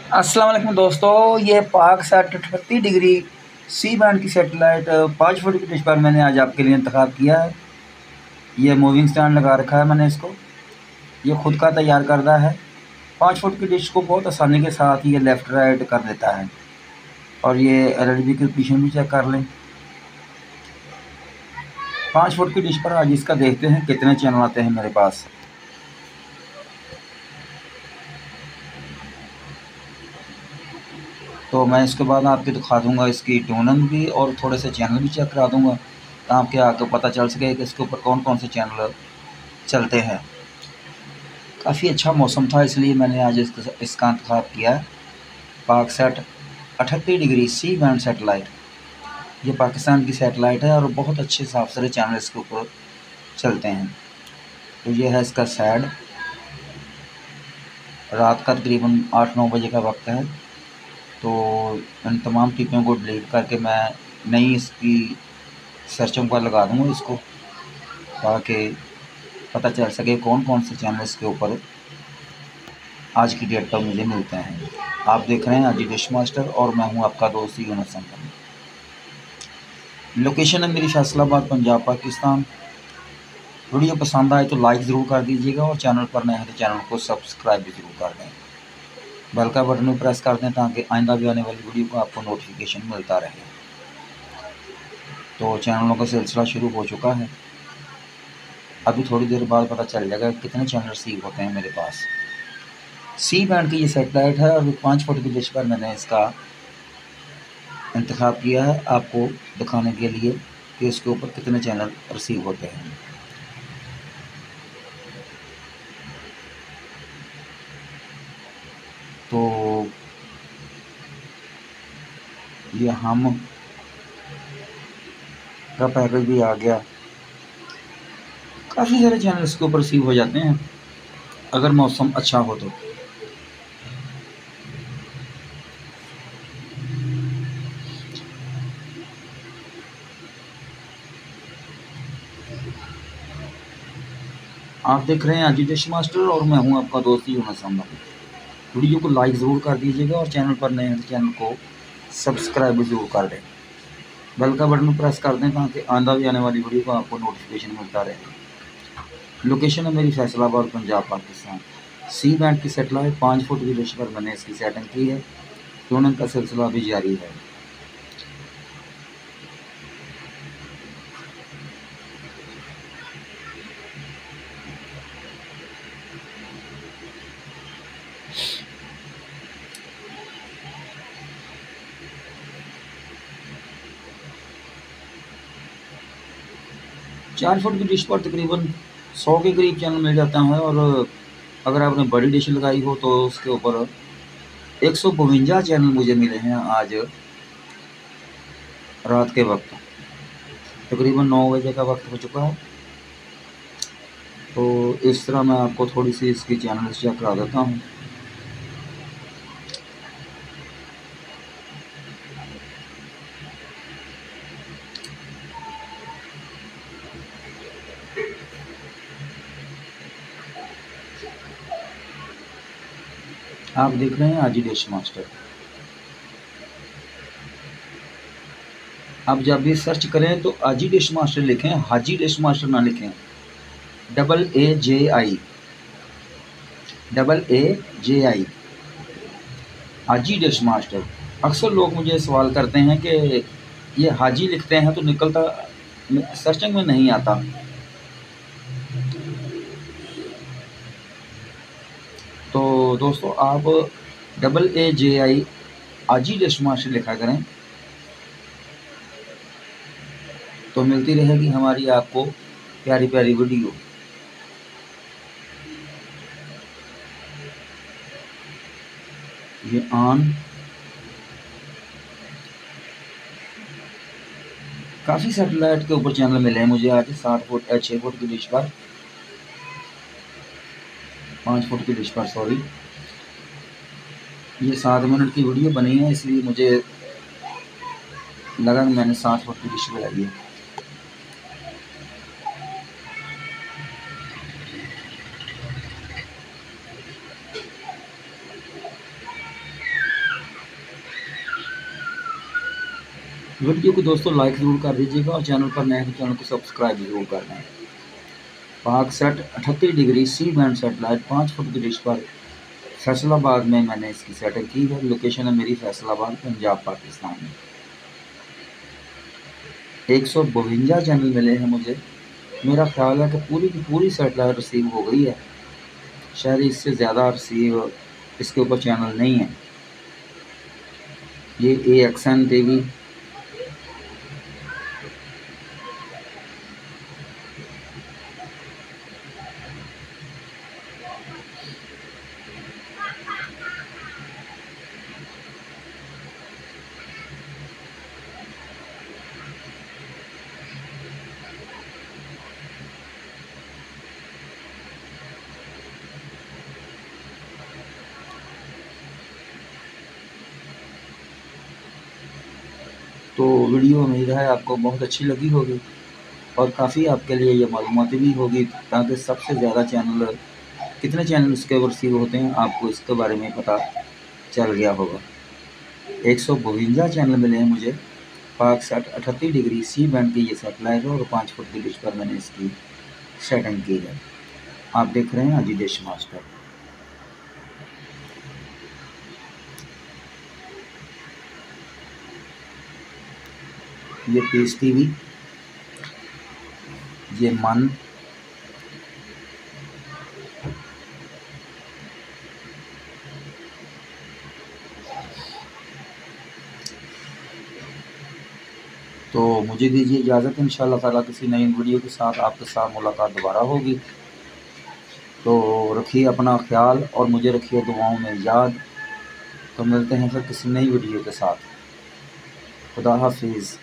अस्सलाम वालेकुम दोस्तों, ये पाक 60-38 डिग्री सी बैंड की सेटेलाइट 5 फुट की डिश पर मैंने आज आपके लिए इंतखाब किया है। ये मूविंग स्टैंड लगा रखा है मैंने इसको। ये खुद का तैयार करदा है। 5 फुट की डिश को बहुत आसानी के साथ ये लेफ़्ट राइट कर देता है। और ये एलईडी की पोजीशन भी चेक कर लें। 5 फुट की डिश पर आज इसका देखते हैं कितने चैनल आते हैं मेरे पास। तो मैं इसके बाद आपको दिखा दूँगा इसकी ट्यूनिंग भी और थोड़े से चैनल भी चेक करा दूँगा, ताकि आपको पता चल सके कि इसके ऊपर कौन-कौन से चैनल चलते हैं। काफ़ी अच्छा मौसम था, इसलिए मैंने आज इसका इंतखाब किया है। Paksat 38 degree C band satellite. ये पाकिस्तान की सेटेलाइट है और बहुत अच्छे साफ सुथरे चैनल इसके ऊपर चलते हैं। तो ये है इसका सैड। रात का तकरीबन 8-9 बजे का वक्त है। तो इन तमाम टिप्पणियों को डिलीट करके मैं नई इसकी सर्चिंग पर लगा दूँगा इसको, ताकि पता चल सके कौन-कौन से चैनल इसके ऊपर आज की डेट पर मुझे मिलते हैं। आप देख रहे हैं हाजी डिश मास्टर और मैं हूं आपका दोस्त यूनुस संकम। लोकेशन है मेरी फैसलाबाद, पंजाब, पाकिस्तान। वीडियो पसंद आए तो लाइक ज़रूर कर दीजिएगा और चैनल पर नए हैं तो चैनल को सब्सक्राइब भी ज़रूर कर दें। बेल का बटन भी प्रेस कर दें ताकि आइंदा भी आने वाली वीडियो का आपको नोटिफिकेशन मिलता रहे। तो चैनलों का सिलसिला शुरू हो चुका है। अभी थोड़ी देर बाद पता चल जाएगा कितने चैनल रिसीव होते हैं मेरे पास। सी बैंड की ये सेटेलाइट है और 5 फुट की डिश पर मैंने इसका इंतखाब किया है आपको दिखाने के लिए कि इसके ऊपर कितने चैनल रिसीव होते हैं। तो ये हम का पैकेज भी आ गया। काफ़ी सारे चैनल इसके ऊपर रिसीव हो जाते हैं अगर मौसम अच्छा हो तो। आप देख रहे हैं हाजी डिश मास्टर और मैं हूं आपका दोस्त यूनुस संकम। वीडियो को लाइक ज़रूर कर दीजिएगा और चैनल पर नए हैं तो चैनल को सब्सक्राइब भी ज़रूर कर दें। बेल का बटन प्रेस कर दें ताकि आइंदा भी आने वाली वीडियो का आपको नोटिफिकेशन मिलता रहे। लोकेशन है मेरी फैसलाबाद, पंजाब, पाकिस्तान। सी बैंड की सेटेलाइट 5 फुट की डिश पर मैंने इसकी सेटिंग की है। ट्यूनिंग का सिलसिला भी जारी है। चार फुट की डिश पर तकरीबन 100 के करीब चैनल मिल जाता है और अगर आपने बड़ी डिश लगाई हो तो उसके ऊपर 152 चैनल मुझे मिले हैं आज रात के वक्त। तकरीबन 9 बजे का वक्त हो चुका है। तो इस तरह मैं आपको थोड़ी सी इसकी चैनल चेक करा देता हूँ। आप देख रहे हैं हाजी डिश मास्टर। आप जब भी सर्च करें तो हाजी डिश मास्टर लिखें, हाजी डिश मास्टर ना लिखें। AAJI, AAJI, हाजी डिश मास्टर। अक्सर लोग मुझे सवाल करते हैं कि ये हाजी लिखते हैं तो निकलता सर्चिंग में नहीं आता। तो दोस्तों आप AAJI हाजी डिश मास्टर लिखा करें तो मिलती रहेगी हमारी आपको प्यारी प्यारी वीडियो। ये ऑन। काफ़ी सैटेलाइट के ऊपर चैनल मिले हैं मुझे आज 6 फुट की डिश पर, 5 फुट की डिश पर सॉरी। ये 7 मिनट की वीडियो बनी है इसलिए मुझे लगा कि मैंने 7 फुट की डिश लगाई है। वीडियो को दोस्तों लाइक ज़रूर कर दीजिएगा और चैनल पर नए हैं तो चैनल को सब्सक्राइब ज़रूर कर दें। Paksat 38 degree C band satellite 5 foot की डिश पर फैसलाबाद में मैंने इसकी सेटिंग की है। लोकेशन है मेरी फैसलाबाद, पंजाब, पाकिस्तान में। 152 चैनल मिले हैं मुझे। मेरा ख्याल है कि पूरी की पूरी सेटेलाइट रिसीव हो गई है, शायद इससे ज़्यादा रिसीव इसके ऊपर चैनल नहीं है। ये AXN TV, तो वीडियो उम्मीद है आपको बहुत अच्छी लगी होगी और काफ़ी आपके लिए ये मालूमाती भी होगी, ताकि सबसे ज़्यादा चैनल कितने चैनल इसके ऊपर रिसीव होते हैं आपको इसके बारे में पता चल गया होगा। 152 चैनल मिले हैं मुझे। पाक सेट 38 डिग्री सी बैंड की ये सेटेलाइट है और 5 फुट की डिश पर मैंने इसकी सेटिंग की है। आप देख रहे हैं अजी देश मास्टर। ये पीस TV, ये मन, तो मुझे दीजिए इजाज़त। इंशाअल्लाह ताला किसी नई वीडियो के साथ आपके साथ मुलाकात दोबारा होगी। तो रखिए अपना ख्याल और मुझे रखिए दुआओं में याद। तो मिलते हैं फिर किसी नई वीडियो के साथ। खुदा हाफिज़।